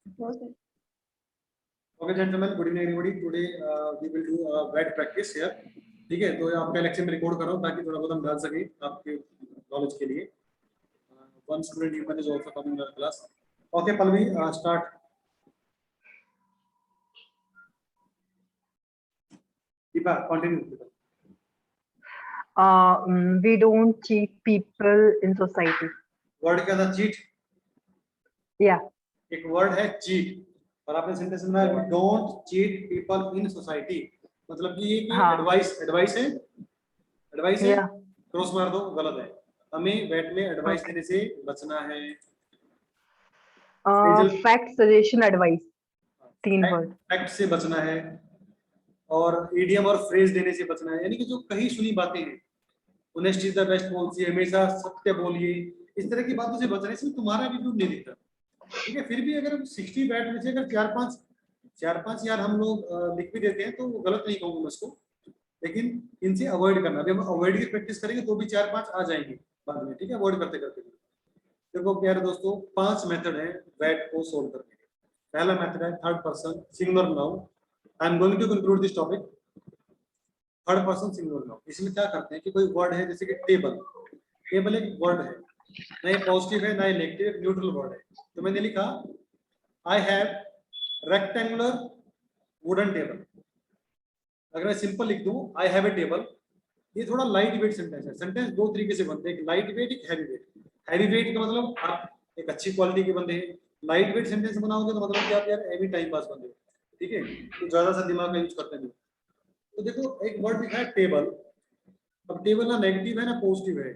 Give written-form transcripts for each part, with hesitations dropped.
Okay, gentlemen, good evening everybody. Today we will do a word practice here. ठीक है, तो आपका lecture में रिकॉर्ड कर रहा हूँ ताकि थोड़ा बहुत हम डाल सके आपके नॉलेज के लिए. One student human is also coming in our class. Okay, Palvi, start. Deepa, continue. We don't cheat people in society. Word क्या था? Cheat. Yeah. एक वर्ड है cheat. और आपने सेंटेंस में we don't cheat people in society. मतलब कि ये एडवाइस है. क्रॉस मार दो, गलत है. हमें बैठ में एडवाइस देने से बचना है. Fact, suggestion, advice, 3 word. Fact से बचना है और ईडियम और फ्रेज देने से बचना है. यानी कि जो कहीं सुनी बातें हैं, honesty is the best policy, हमेशा सत्य बोलिए, इस तरह की बातों से बचने से तुम्हारा एटीट्यूड नहीं दिखता. ठीक है, फिर भी अगर 60 बैट में से अगर 4-5 यार हम लोग लिख भी देते हैं तो वो गलत नहीं कहूंगा मैं उसको, लेकिन इनसे अवॉइड करना. अभी हम अवॉइड की प्रैक्टिस करेंगे तो भी 4-5 आ जाएंगे बाद में. ठीक है, अवॉइड करते करते. देखो प्यारे दोस्तों, 5 मेथड है बैट को सोल्व करने के. पहला मेथड है third person singular noun. I am going to conclude this topic. Third person singular noun, इसमें क्या करते हैं कि कोई वर्ड है जैसे कि टेबल. टेबल एक वर्ड है, ना ये पॉजिटिव है ना ये नेगेटिव, न्यूट्रल वर्ड है. तो मैंने लिखा I have rectangular wooden table. अगर मैं सिंपल लिख दूं आई हैव ए टेबल, ये थोड़ा लाइट वेट सेंटेंस है. सेंटेंस दो तरीके से बनते हैं, एक लाइट वेट, एक हैवी वेट. हैवी वेट का मतलब आप एक अच्छी क्वालिटी के बंदे हैं. लाइट वेट सेंटेंस बनाओगे तो मतलब कि आप यार एवी टाइम पास बंदे. ठीक है, तो ज्यादा सा दिमाग का यूज करते नहीं. तो देखो एक वर्ड लिखा है टेबल. अब टेबल ना नेगेटिव है ना पॉजिटिव है,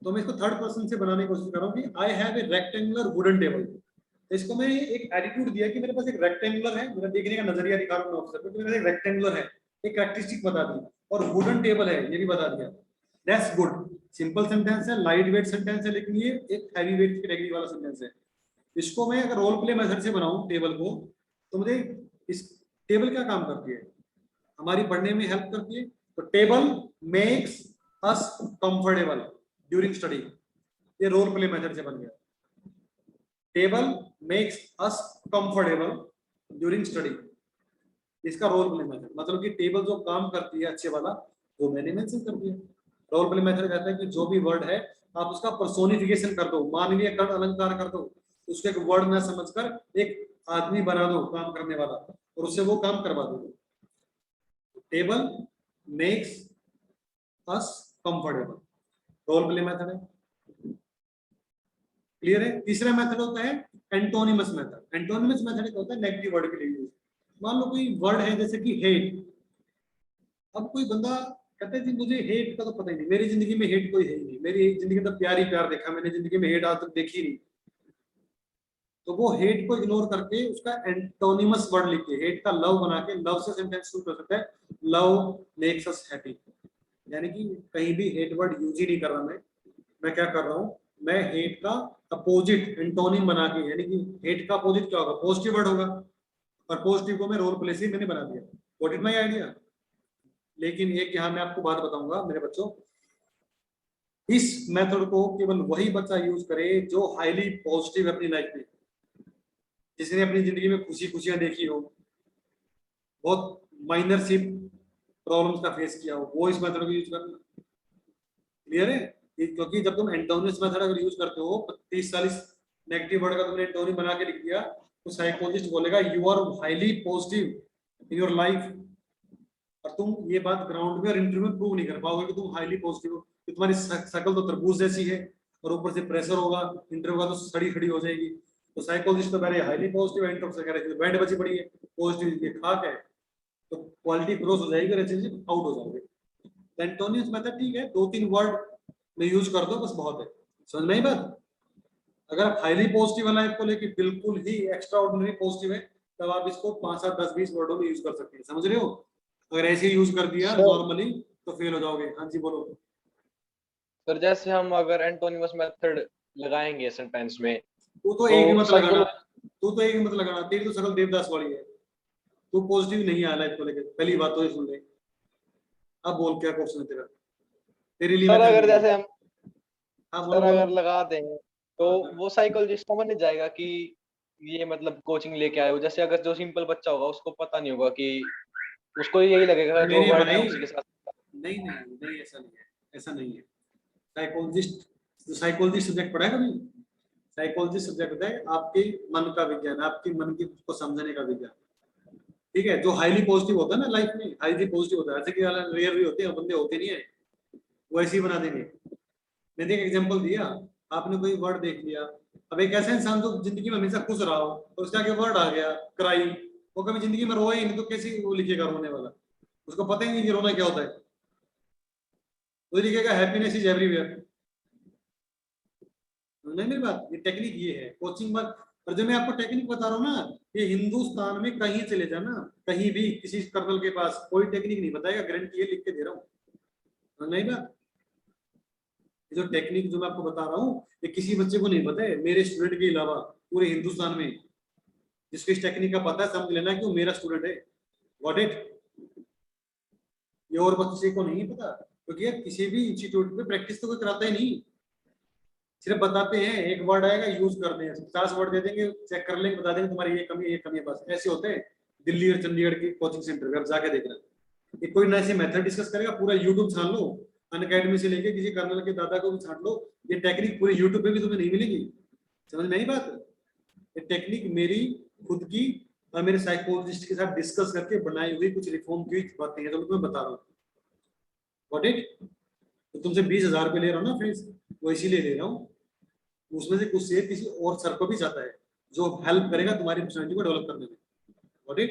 तो मैं इसको थर्ड पर्सन से बनाने की कोशिश कर रहा हूँ कि I have a rectangular wooden table. तो इसको मैंने एक एटीट्यूड दिया कि मेरे पास एक रेक्टेंगुलर है, मेरा देखने का नजरिया दिखा रहा हूँ ऑफिसर को कि मेरा एक रेक्टेंगुलर है, एक कैरेक्टरिस्टिक बता दी, और वुडन टेबल है ये भी बता दिया. That's good. सिंपल सेंटेंस है, लाइट वेट सेंटेंस है, लेकिन ये एक हैवी वेट कैटेगरी वाला सेंटेंस है. इसको मैं अगर रोल प्ले मेथड से बनाऊं टेबल को, तो मुझे इस टेबल क्या काम करती है, हमारी पढ़ने में हेल्प करती है. तो table makes us comfortable during study. ये रोल प्ले मेथड से बन गया. Table makes us comfortable during study, इसका रोल प्ले मेथड. मतलब कि टेबल जो काम करती है अच्छे वाला, वो मैंने मेंशन कर दिया. रोल प्ले मेथड कहता है कि जो भी वर्ड है आप उसका पर्सोनिफिकेशन कर दो, मानवीय कर्ण अलंकार कर दो, उसको एक वर्ड ना समझकर एक आदमी बना दो काम करने वाला, और उससे वो काम करवा दो. Table makes us comfortable, role play method है. क्लियर है. तीसरा मेथड होता है एंटोनिमस मेथड. एंटोनिमस मेथड होता है नेगेटिव वर्ड के लिए यूज. मान लो कोई वर्ड है जैसे कि हेट. अब कोई बंदा कहता है जी मुझे हेट का तो पता ही नहीं, मेरी जिंदगी में हेट कोई है ही नहीं, मेरी जिंदगी में तो प्यार ही प्यार देखा, मैंने जिंदगी में हेट आज तक देखी नहीं. तो वो हेट को इग्नोर करके उसका एंटोनिमस वर्ड लिख के हेट का लव बना के लव से सेंटेंस शुरू कर सकता है. Love makes us happy. यानी कि कहीं भी हेट वर्ड यूज ही नहीं कर रहा मैं क्या कर रहा हूँ, मैं हेट का अपोजिट एंटोनिम बना के, यानी कि हेट का अपोजिट क्या होगा, पॉजिटिव वर्ड होगा, और पॉजिटिव को मैं रोल प्ले से मैंने बना दिया. What is my idea. लेकिन एक यहाँ मैं आपको बात बताऊंगा मेरे बच्चों, इस मेथड को केवल वही बच्चा यूज करे जो हाईली पॉजिटिव है अपनी लाइफ में, जिसने अपनी जिंदगी में खुशियां देखी हो, बहुत माइनर सी प्रॉब्लम्स का फेस किया हो, वो इस मेथड को यूज करना. क्लियर है. क्योंकि जब तुम एंटोनिमस मेथड अगर यूज करते हो 30-40 नेगेटिव वर्ड का तुमने एंटोनिम बना के लिख दिया, तो साइकोलॉजिस्ट बोलेगा you are highly positive in your life. और तुम ये बात ग्राउंड में और इंटरव्यू में प्रूव नहीं कर पाओगे कि तुम हाईली पॉजिटिव हो. कि तुम्हारी शक्ल तो तरबूज जैसी है और ऊपर से प्रेशर होगा, इंटरव्यू का तो सड़ी खड़ी हो जाएगी. तो साइकोलॉजिस्ट तो कह रहे हाईली पॉजिटिव, इंटरव्यू से कह रहे बैंड बची पड़ी है, पॉजिटिव ये खाक है, तो क्वालिटी क्रॉस हो जाएगी और आउट हो जाओगे. एंटोनिमस मेथड ठीक है, 2-3 वर्ड में यूज कर दो बस, बहुत है. समझ में आई बात. अगर आप हाईली पॉजिटिव है लाइफ को लेके बिल्कुल ही एक्स्ट्रा ऑर्डिनरी पॉजिटिव है, तब आप इसको 5-7-10-20 वर्डों में यूज कर सकते हैं. समझ रहे हो. अगर ऐसे ही यूज कर दिया नॉर्मली तो फेल हो जाओगे. हाँ जी बोलो सर. जैसे हम अगर एंटोनिमस मेथड लगाएंगे सेंटेंस में, तू तो एक भी मत लगाना, तू तो एक भी मत लगाना, तेरी तो शक्ल देवदास वाली है, तू पॉजिटिव नहीं है लाइफ को लेके. पहली बात तो ये सुन ले. अब बोल क्या क्वेश्चन है तेरा, तेरे लिए. सर अगर जैसे हम हाँ सर अगर लगा दें तो वो साइकोलॉजिस्ट समझ नहीं जाएगा कि ये मतलब कोचिंग लेके आए हो, जैसे अगर जो सिंपल बच्चा होगा उसको पता नहीं होगा कि उसको यही लगेगा जो मेरे वर्ड है भाई उसी के साथ। नहीं नहीं नहीं, ऐसा नहीं है, ऐसा नहीं है। साइकोलॉजिस्ट, साइकोलॉजी सब्जेक्ट पढ़ा है कभी? साइकोलॉजी सब्जेक्ट होता है आपके मन का विज्ञान, आपकी मन की को समझने का विज्ञान। ठीक है, जो हाईली पॉजिटिव होता है ना लाइफ में, हाईली पॉजिटिव होता है, ऐसे कि रेयर भी होते हैं, बंदे होते नहीं है, वो ऐसे ही बना देंगे। मैंने एक एग्जांपल दिया, आपने कोई वर्ड देख लिया, अब एक ऐसा इंसान जो जिंदगी में हमेशा खुश रहा हो और उसके आगे वर्ड आ गया क्राई, वो कभी जिंदगी में रोए ही नहीं, तो कैसे वो लिखेगा रोने वाला? उसको पता ही नहीं कि रोना क्या होता है। वो लिखेगा हैप्पीनेस इज एवरीवेयर। नहीं मेरी बात, ये टेक्निक ये है कोचिंग वर्क। और जो मैं आपको टेक्निक बता रहा हूँ ना, ये हिंदुस्तान में कहीं चले जाना, कहीं भी किसी कर्नल के पास कोई टेक्निक नहीं बताएगा, गारंटी ये लिख के दे रहा हूँ। नहीं बात, ये जो टेक्निक जो मैं आपको बता रहा हूँ, ये किसी बच्चे को नहीं पता है मेरे स्टूडेंट के अलावा पूरे हिंदुस्तान में। जिसको इस टेक्निक का पता है समझ लेना कि वो मेरा स्टूडेंट है। Got it? ये और बच्चे को नहीं पता, क्योंकि यार किसी भी इंस्टीट्यूट में प्रैक्टिस तो कोई कराता ही नहीं, सिर्फ बताते हैं एक वर्ड आएगा यूज करते हैं, 50 वर्ड दे देंगे, चेक कर लेंगे, बता देंगे तुम्हारी ये कमी है, ये कमी है, बस। ऐसे होते हैं दिल्ली और चंडीगढ़ के कोचिंग सेंटर में, आप जाके देखना। ये कोई ना ऐसी मेथड डिस्कस करेगा, पूरा यूट्यूब छान लो, अनअकैडमी से लेके किसी कर्नल के दादा को भी छान लो, ये टेक्निक पूरी यूट्यूब पे भी तुम्हें नहीं मिलेगी। समझ में आई बात? ये टेक्निक मेरी खुद की और मेरे साइकोलॉजिस्ट के साथ डिस्कस करके बनाई हुई कुछ रिफॉर्म की बातें हैं, तो मैं बता रहा हूँ। Got it? तो तुमसे 20,000 रुपये ले रहा हूँ ना फीस, वो इसीलिए ले रहा हूँ, उसमें से कुछ शेयर किसी और सर को भी जाता है जो हेल्प करेगा तुम्हारी पर्सनैलिटी को डेवलप करने में। Got it?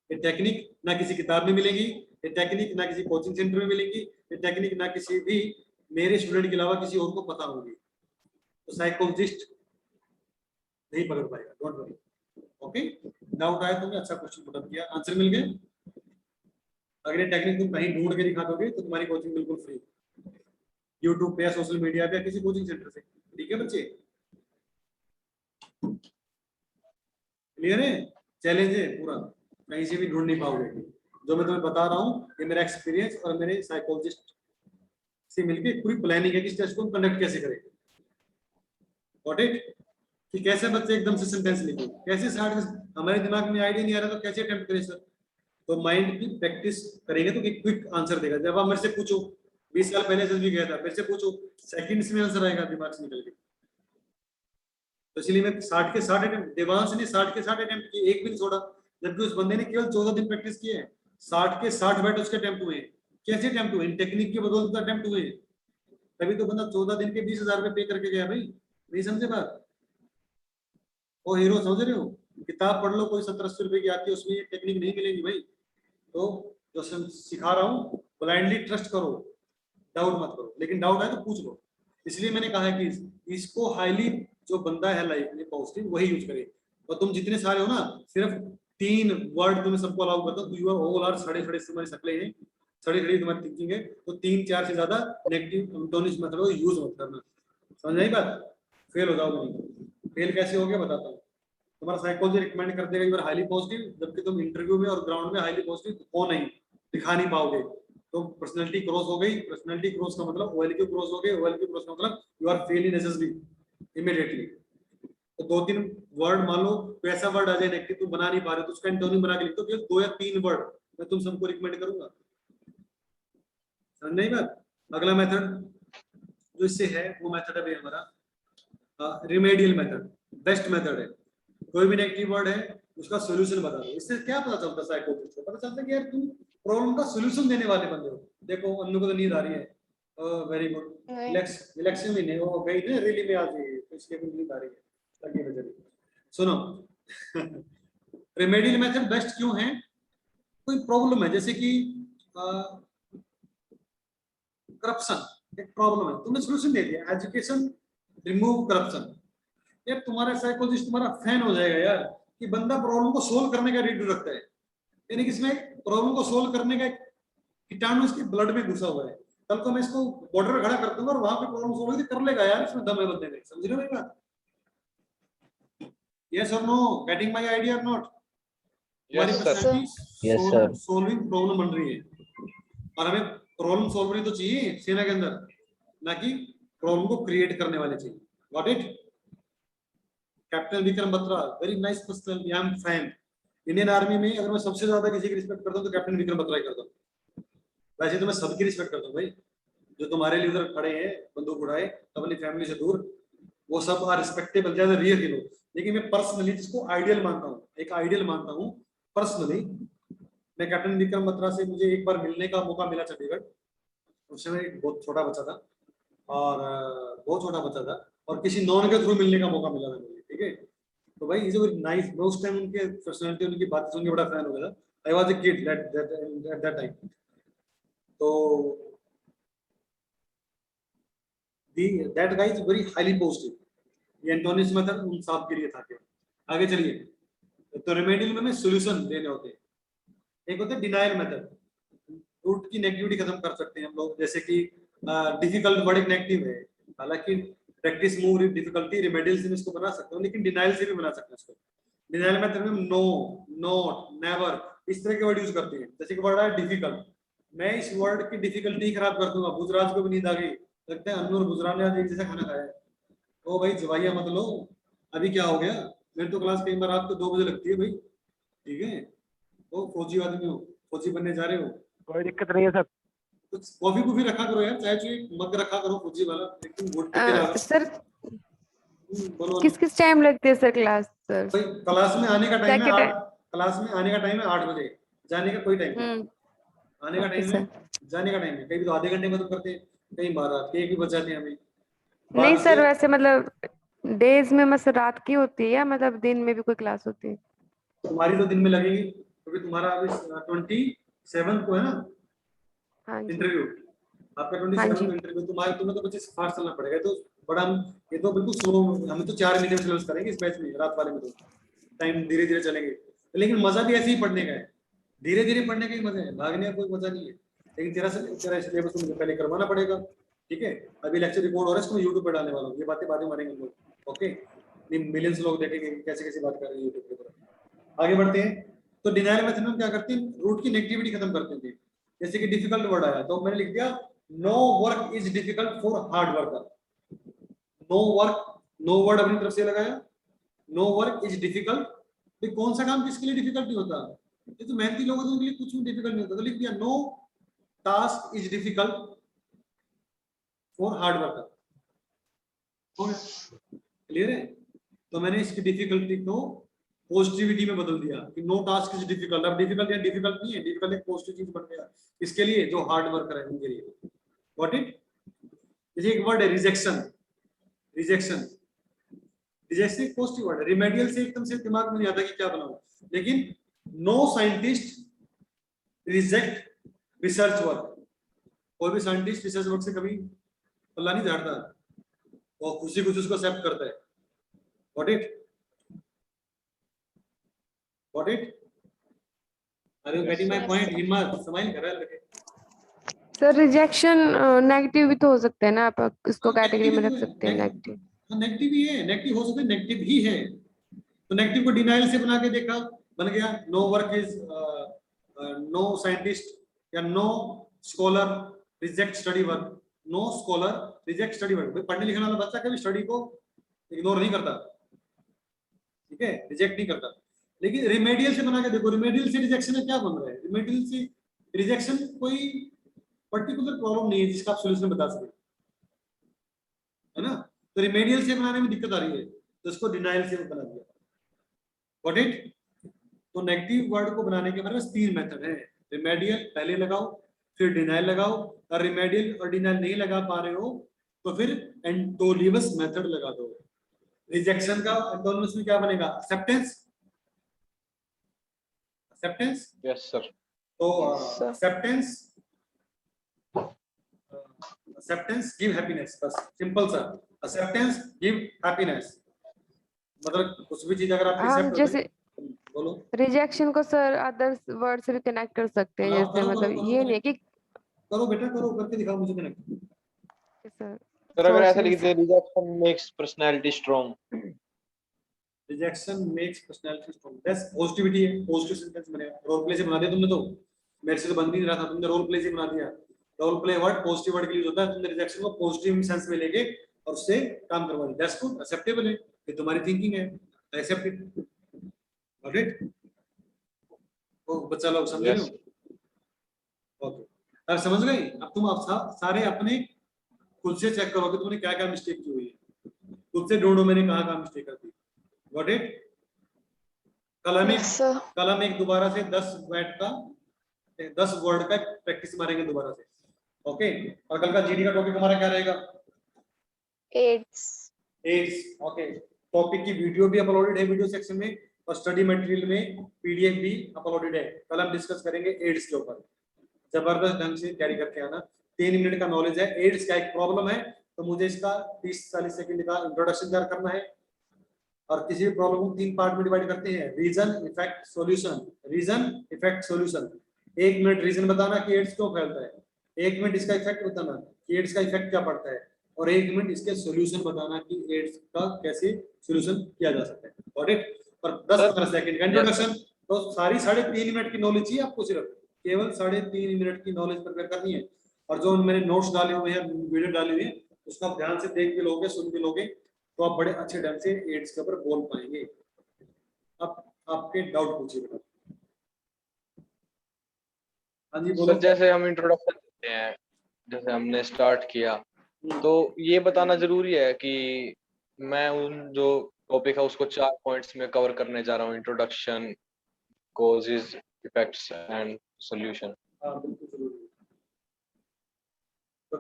ये टेक्निक ना किसी किताब में मिलेगी, ये टेक्निक ना किसी कोचिंग सेंटर में मिलेगी, ये टेक्निक ना किसी भी मेरे स्टूडेंट के अलावा किसी और को पता होगी। तो साइकोलॉजिस्ट नहीं पकड़ पाएगा, डोंट वरी। ओके, डाउट आया तुमने? अच्छा क्वेश्चन पुट अप किया, आंसर मिल गए। अगर ये टेक्निक तुम कहीं ढूंढ के दिखा दोगे तो तुम्हारी कोचिंग बिल्कुल फ्री, यूट्यूब पे या सोशल मीडिया पे या किसी कोचिंग सेंटर से। ठीक है बच्चे, क्लियर है? चैलेंज है पूरा, कहीं से भी ढूंढ नहीं पाओगे। जो मैं तुम्हें बता रहा हूँ ये मेरा एक्सपीरियंस और मेरे साइकोलॉजिस्ट से मिलके पूरी प्लानिंग है कि इस टेस्ट को कंडक्ट कैसे करें। Got it? कि कैसे बच्चे एकदम से सेंटेंस लिखे, कैसे स्टार्ट, हमारे दिमाग में आइडिया नहीं आ रहा तो कैसे अटेम्प्ट करें सर? तो माइंड की प्रैक्टिस करेंगे तो क्विक आंसर देगा। जब आप मेरे से पूछो, 20 साल पहले से भी गया था, मेरे से पूछो, सेकंड्स में आंसर आएगा दिमाग से निकल के। तो इसलिए मैं 60 के 60 अटेम्प्ट, देवांश ने 60 के 60 अटेम्प्ट किए, एक भी नहीं छोड़ा, जबकि उस बंदे ने केवल 14 दिन प्रैक्टिस किए हैं। 60 के 60 बैट उसके अटेम्प्ट हुए। कैसे अटेम्प्ट हुए? टेक्निक की बदौलत अटेम्प्ट हुए। तभी तो बंदा 14 दिन के 20,000 रुपए पे करके गया भाई। नहीं समझे बात? वो हीरो समझ रहे हो? किताब पढ़ लो कोई 70-80 रुपए की आती है, उसमें ये टेक्निक नहीं मिलेगी भाई। तो जो सिखा रहा हूँ ब्लाइंडली ट्रस्ट करो, डाउट मत करो, लेकिन डाउट है तो पूछ लो। इसलिए मैंने कहा है कि इसको हाईली जो बंदा है लाइफ में पॉजिटिव वही यूज करे। और तुम जितने सारे हो ना, सिर्फ 3 वर्ड तुम्हें सबको अलाउ करता हूँ, यू आर ऑल आर सड़े सड़े तुम्हारी शक्लें हैं, सड़ी सड़ी तुम्हारी थिंकिंग है, तो 3-4 से ज्यादा नेगेटिव एंटोनिम्स मेथड को यूज मत करना। समझ आई बात? फेल हो जाओगे नहीं। फेल कैसे हो गया बताता हूँ। तुम्हारा साइकोलॉजी रिकमेंड कर देगा यू आर हाईली पॉजिटिव, जबकि तुम इंटरव्यू में और ग्राउंड में हाईली पॉजिटिव हो नहीं, दिखा नहीं पाओगे। तो पर्सनालिटी क्रॉस हो गई, पर्सनालिटी क्रॉस का मतलब ओएलक्यू क्रॉस हो गए, ओएलक्यू क्रॉस का मतलब you are fail in SSB immediately. तो 2-3 वर्ड मान लो कोई ऐसा वर्ड आ जाए नेगेटिव तुम बना नहीं पा रहे तो उसका एंटोनिम बना के लिख दो, केवल 2 या 3 वर्ड मैं तुम सबको रिकमेंड करूंगा। समझ नहीं बात? अगला मेथड जो इससे है वो मेथड है हमारा रिमेडियल मेथड, बेस्ट मेथड है। कोई भी नेगेटिव वर्ड है उसका सॉल्यूशन बता दो। इससे क्या पता चलता है साइकोलॉजिस्ट को? पता चलता है कि यार तुम प्रॉब्लम का सॉल्यूशन देने वाले बंदे हो। देखो अन्नू को तो नींद आ रही है, वेरी गुड, रिलैक्स में वो गई ना रैली में, आज तो इसलिए भी नींद आ रही है लगी वजह। सुनो रेमेडियल मेथड बेस्ट क्यों है? कोई प्रॉब्लम है जैसे कि करप्शन एक प्रॉब्लम है, तुमने सॉल्यूशन दे दिया, एजुकेशन रिमूव करप्शन। यार तुम्हारा साइकोलॉजिस्ट तुम्हारा फैन हो जाएगा यार, कि बंदा प्रॉब्लम को सोल्व करने का रेडी रखता है, यानी कि इसमें प्रॉब्लम को सोल्व करने का कीटाणु इसके ब्लड में घुसा हुआ है। कल को मैं इसको बॉर्डर में खड़ा कर दूंगा और वहां पे प्रॉब्लम सोल्व होगी, कर लेगा यार, इसमें दम है बंदे में। समझ रहे हो मेरी बात? यस और नो? गेटिंग माय आइडिया और नॉट? हमारी पर्सनालिटी सोल्विंग प्रॉब्लम बन रही है, और हमें प्रॉब्लम सॉल्वर तो चाहिए सेना के अंदर, ना कि प्रॉब्लम को क्रिएट करने वाले चाहिए। Got it? Captain Vikram Batra, very nice personal, I am fan. Indian army में अगर मैं सबसे ज्यादा किसी की रिस्पेक्ट करता हूँ तो कैप्टन विक्रम बत्रा ही करता हूँ। वैसे तो मैं सबकी रिस्पेक्ट करता हूँ भाई, जो तुम्हारे लिए उधर खड़े हैं बंदूक उड़ाए अपनी फैमिली से दूर, वो सब आर रिस्पेक्टेबल, ज्यादा रियल हीरो। लेकिन मैं पर्सनली जिसको आइडियल मानता हूँ, एक आइडियल मानता हूँ पर्सनली, मैं कैप्टन विक्रम बत्रा से मुझे एक बार मिलने का मौका मिला चंडीगढ़। उस समय बहुत छोटा बच्चा था और बहुत छोटा बच्चा था, और किसी नॉन के थ्रू मिलने का मौका मिला था मुझे, ठीक है। तो भाई इज वेरी नाइस, मैं उस टाइम उनके पर्सनालिटी, उनकी बात सुन के बड़ा फैन हो गया था। I was a kid at that time. तो that guy is very highly positive. ये एंटोनियस मेथड उन साहब के लिए था। क्या आगे चलिए, तो रेमेडियल में सॉल्यूशन देने होते हैं। एक होता है डिनायल मेथड, रूट की नेगेटिविटी खत्म कर सकते हैं हम लोग, जैसे कि डिफिकल्ट वर्ड एक नेगेटिव है, हालांकि प्रैक्टिस मूव डिफिकल्टी रेमेडियल से इसको बना सकते हो, लेकिन डिनायल से भी बना सकते हैं इसको। डिनायल मेथड में नो, नॉट, नेवर इस तरह के वर्ड यूज करते हैं। जैसे कि वर्ड है डिफिकल्ट, मैं इस वर्ड की डिफिकल्टी खराब कर दूंगा, गुजरात को भी नींद आ गई, लगता है अनूर गुजरात ने आज एक जैसा खाना खाया है। ओ भाई जवाइया मत लो, अभी क्या हो गया, मेरी तो क्लास कई बार रात को 2 बजे लगती है भाई, ठीक है। तो फौजी आदमी हो, फौजी बनने जा रहे हो, कोई दिक्कत नहीं है सर। कुछ कॉफी कॉफी रखा करो यार, चाय चाहिए मग रखा करो फौजी वाला, एकदम घुट के जा। सर बोलो किस किस टाइम लगती है सर क्लास सर? भाई, क्लास में आने का क्या टाइम है क्या 8, टाइम? क्लास में आने का टाइम है 8 बजे, जाने का कोई टाइम नहीं। आने का ओके टाइम है, सर। जाने का टाइम है, कहीं तो आधे घंटे में तो करते हैं, कहीं 12 1 भी बच जाते हैं हमें। नहीं 12 सर, से वैसे मतलब डेज में मतलब रात की होती है या मतलब दिन में भी कोई क्लास होती है? तुम्हारी तो दिन में लगेगी, क्योंकि तुम्हारा अभी 27 को है ना हाँ जी। इंटरव्यू, आपका हाँ 27 जी। को इंटरव्यू, तुम्हारे तुम्हें तो 25 फास्ट चलना पड़ेगा। तो बड़ा हम, ये तो बिल्कुल स्लो, हम तो 4 महीने में सिलेबस करेंगे इस बैच में, रात वाले में तो टाइम धीरे धीरे चलेंगे। लेकिन मजा भी ऐसे ही पढ़ने का है, धीरे धीरे पढ़ने का ही मजा है, भागने का कोई मजा नहीं है। लेकिन तेरा सिलेबस तो मुझे पहले करवाना पड़ेगा, ठीक है। अभी लेक्चर रिकॉर्ड हो रहा है, इसको मैं यूट्यूब पर डालने वाला हूँ, ये बातें बाद में मारेंगे हम लोग, ओके। मिलियंस लोग देखेंगे कैसे कैसे बात कर रहे हैं यूट्यूब के ऊपर। आगे बढ़ते हैं। तो डिनायल मेथड में क्या करते हैं, रूट की नेगेटिविटी खत्म करते हैं। जैसे कि डिफिकल्ट वर्ड आया तो मैंने लिख दिया no work is difficult for hard worker. No work, no word अपनी तरफ से लगाया, नो वर्क इज डिफिकल्ट, तो कौन सा काम किसके लिए डिफिकल्ट नहीं होता, ये तो मेहनती लोगों के लिए कुछ भी डिफिकल्ट नहीं होता। तो लिख दिया no task is difficult for hard worker, हो गया, क्लियर है। तो मैंने इसकी डिफिकल्टी को पॉजिटिविटी में बदल दिया कि नो टास्क इज डिफिकल्ट। अब डिफिकल्ट या डिफिकल्ट नहीं है, डिफिकल्ट एक पॉजिटिव चीज बन गया इसके लिए, जो हार्ड वर्कर है उनके लिए। Got it. जैसे एक वर्ड है रिजेक्शन, रिजेक्शन, रिजेक्शन एक पॉजिटिव वर्ड है। रिमेडियल से एकदम से दिमाग में नहीं आता कि क्या बनाऊं, लेकिन no scientist reject research work, कोई भी साइंटिस्ट रिसर्च वर्क से कभी पल्ला नहीं झाड़ता, वो खुशी खुशी उसको एक्सेप्ट करता है। Got it, got it, are you getting my point? Himmat smile कर रहा है लड़के। सर रिजेक्शन नेगेटिव भी तो हो सकते हैं ना, आप इसको कैटेगरी में रख सकते हैं नेगेटिव नेगेटिव। नेगेटिव ही है, नेगेटिव हो सकता है, नेगेटिव ही है। तो नेगेटिव को डिनाइल से बना के देखा, बन गया no work is, no scientist या no scholar reject study work, no scholar reject study work. पढ़ने लिखने वाला बच्चा कभी स्टडी को इग्नोर नहीं करता, ठीक है, रिजेक्ट नहीं करता। लेकिन रिमेडियल से बना के देखो, रिमेडियल से रिजेक्शन में क्या बन रहा है, रिमेडियल से रिजेक्शन कोई पर्टिकुलर प्रॉब्लम नहीं है जिसका आप सॉल्यूशन बता सके, है ना। तो रिमेडियल से बनाने में दिक्कत आ रही है, तो इसको डिनाइल से बना दिया। Got it. तो नेगेटिव वर्ड को बनाने के हमारे पास 3 मेथड है। रिमेडियल पहले लगाओ, फिर डिनाइल लगाओ, और रिमेडियल और डिनाइल नहीं लगा पा रहे हो तो फिर एंटोनिमस मेथड लगा दो। रिजेक्शन का एंटोनिमस में क्या बनेगा, एक्सेप्टेंस, एक्सेप्टेंस। Yes sir. तो Yes, sir. Acceptance, acceptance give happiness, बस सिंपल सा, एक्सेप्टेंस गिव हैप्पीनेस। मतलब कुछ भी चीज अगर आपकी हम एक्सेप्ट जैसे बोलो, रिजेक्शन को सर अदर्स वर्ड से भी कनेक्ट कर सकते हैं, आप जैसे करो मतलब करो ये नहीं है कि करो बेटा, करो करके दिखाओ मुझे कनेक्ट। सर सर अगर ऐसा सोच लिख दे rejection makes personality strong, rejection makes personality strong, that's positivity है, पॉजिटिव सेंटेंस बनेगा। रोल प्ले से बना दिया तुमने, तो मेरे से तो बन भी नहीं रहा था, तुमने रोल प्ले से बना दिया। Role play word positive word के लिए होता है, तुमने रिजेक्शन को पॉजिटिव सेंस में लेके और उससे काम करवा दिया, दैट्स गुड, एक्सेप्टेबल है। ये तुम्हारी थिंकिंग है, एक्सेप्ट इट, गॉट इट। वो बच्चा लोग समझ रहे Yes. हो? ओके, अब समझ गए। अब तुम सारे अपने खुद से चेक करो कि तुमने क्या क्या मिस्टेक की हुई है, खुद से ढूंढो मैंने कहाँ मिस्टेक कर दी, गॉट इट। Yes, sir. कल हम एक दोबारा से 10 वर्ड का प्रैक्टिस मारेंगे दोबारा से, ओके। और कल का जीडी का टॉपिक हमारा क्या रहेगा? AIDS. AIDS, okay. टॉपिक की वीडियो भी अपलोडेड है वीडियो सेक्शन में, और स्टडी मटेरियल में पीडीएफ भी अपलोडेड है। कल हम डिस्कस करेंगे एड्स के ऊपर, जबरदस्त ढंग से कैरी करके आना। 3 मिनट का नॉलेज है। एड्स का एक प्रॉब्लम है तो मुझे इसका 30-40 सेकंड का इंट्रोडक्शन तैयार करना है, और किसी भी प्रॉब्लम को 3 पार्ट में डिवाइड करते हैं, reason, effect, solution. Reason, effect, solution. 1 minute reason बताना कि एड्स क्यों फैलता है, 1 मिनट इसका इफेक्ट बताना कि एड्स का इफेक्ट क्या पड़ता है, और 1 मिनट इसके सॉल्यूशन बताना कि एड्स का कैसे सॉल्यूशन किया जा सकता है, गॉट इट। और 10-15 सेकंड का इंट्रोडक्शन। तो सारी 3.5 मिनट की नॉलेज चाहिए आपको, सिर्फ केवल 3.5 मिनट की नॉलेज प्रिपेयर करनी है। और जो मैंने नोट्स डाले हुए हैं, वीडियो डाली हुई है, उसको आप ध्यान से देख के लोगे, सुन के लोगे, तो आप बड़े अच्छे ढंग से एड्स के ऊपर बोल पाएंगे। अब आपके डाउट पूछिए बेटा। हाँ जी बोलो। सर जैसे हम इंट्रोडक्शन देते हैं, जैसे हमने स्टार्ट किया, तो ये बताना जरूरी है कि मैं उन जो टॉपिक है उसको 4 पॉइंट्स में कवर करने जा रहा हूँ, introduction, causes, effects and solution, हाँ बिल्कुल जरूरी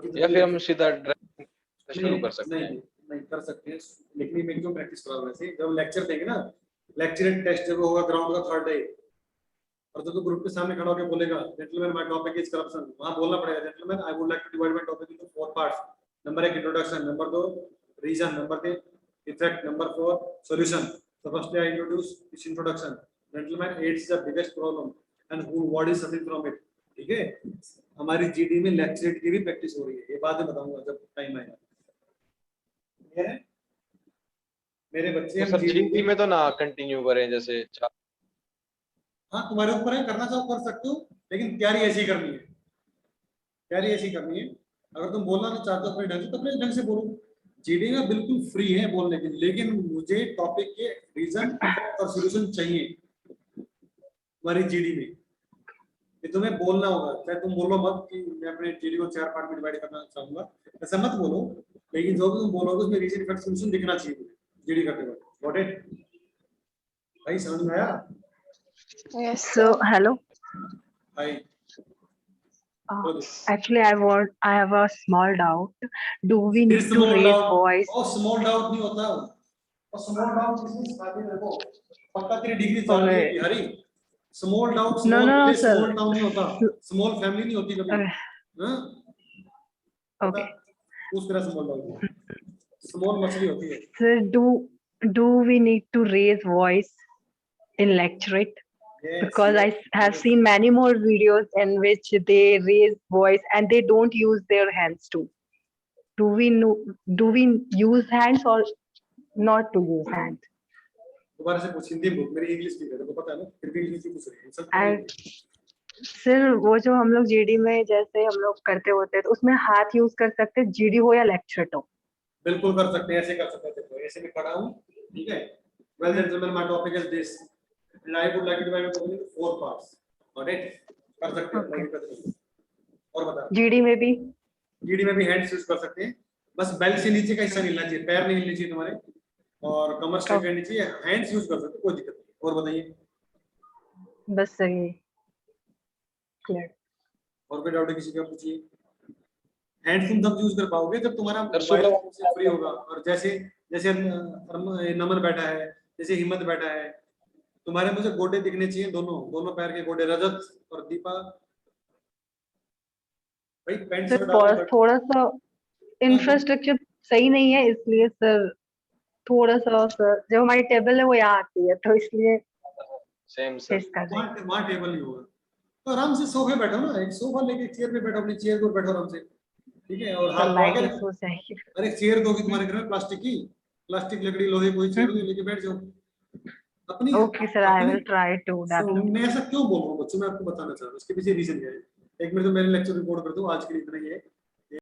है। या फिर हम सीधा डायरेक्ट शुरू कर सकते हैं? नहीं कर सकते हैं, लिखने में क्यों प्रैक्टिस करा वैसे। जब लेक्चर देंगे ना, लेक्चर एंड टेस्ट जब होगा ग्राउंड का 3rd डे, और तो ग्रुप के सामने खड़ा होकर बोलेगा gentleman my topic is corruption, वहां बोलना पड़ेगा gentleman I would like to divide my topic into 4 parts. Number 1 introduction, number 2 reason, number 3 effect, number 4 solution. So firstly I introduce this introduction. Gentlemen, AIDS is the biggest problem and who what is suffering from it. ठीक है, हमारी GD में lecture की भी practice हो रही है, ये बाद में बताऊंगा जब टाइम आएगा। क्लियर है मेरे बच्चे? तो सर जीडी में तो ना कंटिन्यू करें जैसे हाँ तुम्हारे ऊपर है, करना चाहो कर सकते हो, लेकिन तैयारी ऐसी करनी है, तैयारी ऐसी करनी है। अगर तुम बोलना नहीं चाहते हो अपने ढंग से तो अपने ढंग से बोलो। जीडी में बिल्कुल फ्री है बोलने के लिए, लेकिन मुझे टॉपिक के रीजन और सॉल्यूशन चाहिए तुम्हारी जीडी में। ये तुम्हें बोलना होगा, चाहे तुम बोलो मत कि मैं अपने जीडी को 4 पार्ट में डिवाइड करना चाहूंगा, ऐसा मत बोलो, लेकिन जो भी तुम बोलोगे उसमें रीजन, इफेक्ट, सॉल्यूशन दिखना चाहिए जीडी करते वक्त, गॉट इट? भाई समझ में आया? Yes, So, sir. hello. भाई Actually, I have a small doubt. Do we need to small raise doubt, voice? और स्मॉल डाउट नहीं होता, और स्मॉल डाउट इसमें सिखा के देखो, पक्का तेरी डिग्री चालू Okay. होगी हरी। Small doubt, No, small no, no, place, sir. Small town नहीं होता, स्मॉल फैमिली नहीं होती कभी। हाँ Okay. उस तरह स्मॉल डाउट स्मॉल मछली होती है। Sir, do we need to raise voice in lecturate? Yes, Because yes, I have yes. seen many more videos in which they raise voice and they don't use their hands too. Do we use hands or not to use hands? दोबारा से पूछ, हिंदी में, मेरी English की है तो पता है ना, फिर भी इंग्लिश में पूछ रही है सब। And सर वो जो हम लोग जीडी में जैसे हम लोग करते होते हैं तो उसमें हाथ यूज कर सकते हैं, जीडी हो या लेक्चरेट हो? बिल्कुल कर सकते हैं, ऐसे कर सकते हैं। देखो ऐसे मैं खड़ा हूं, ठीक है। Well gentleman my topic is this and I would like to divide my topic into 4 parts, got it? कर सकते हैं, कोई दिक्कत नहीं। और बता, जीडी में भी? जीडी में भी हैंड्स यूज कर सकते हैं, बस बेल्ट से नीचे का हिस्सा नहीं हिलना चाहिए, पैर नहीं हिलने चाहिए तुम्हारे, और कमर स्ट्रेट रहनी चाहिए। हैंड्स यूज कर सकते हो, कोई दिक्कत नहीं। और बताइए, बस सही क्लियर। और कोई डाउट है किसी का? पूछिए। हैंड तुम तब यूज कर पाओगे जब तुम्हारा सुबह मोबाइल से फ्री होगा, और जैसे जैसे नमन बैठा है, जैसे हिम्मत बैठा है, तुम्हारे मुझे गोडे दिखने चाहिए, दोनों पैर के गोडे। रजत और दीपा भाई पैंट सर शर्ट डालो, थोड़ा सा इंफ्रास्ट्रक्चर सही नहीं है, इसलिए सर थोड़ा सा सर जो हमारी टेबल है वो यहाँ आती है तो इसलिए सेम फेस सर। कर रहे हैं। वहाँ टेबल नहीं होगा तो आराम से सोफे बैठो ना, एक सोफा लेके चेयर पे बैठो, अपनी चेयर पर बैठो आराम से, ठीक है। और सर हाथ लाइटिंग आगे, सो चाहिए। अरे चेयर दोगी तुम्हारे घर में प्लास्टिक की, प्लास्टिक लकड़ी लोहे कोई चेयर लेके बैठ जाओ अपनी। Okay sir, I will try to that. मैं ऐसा क्यों बोल रहा हूँ बच्चों, मैं आपको बताना चाह रहा हूँ इसके पीछे रीजन क्या है। एक मिनट तो मेरे लेक्चर रिकॉर्ड कर दो, आज के लिए इतना ही है।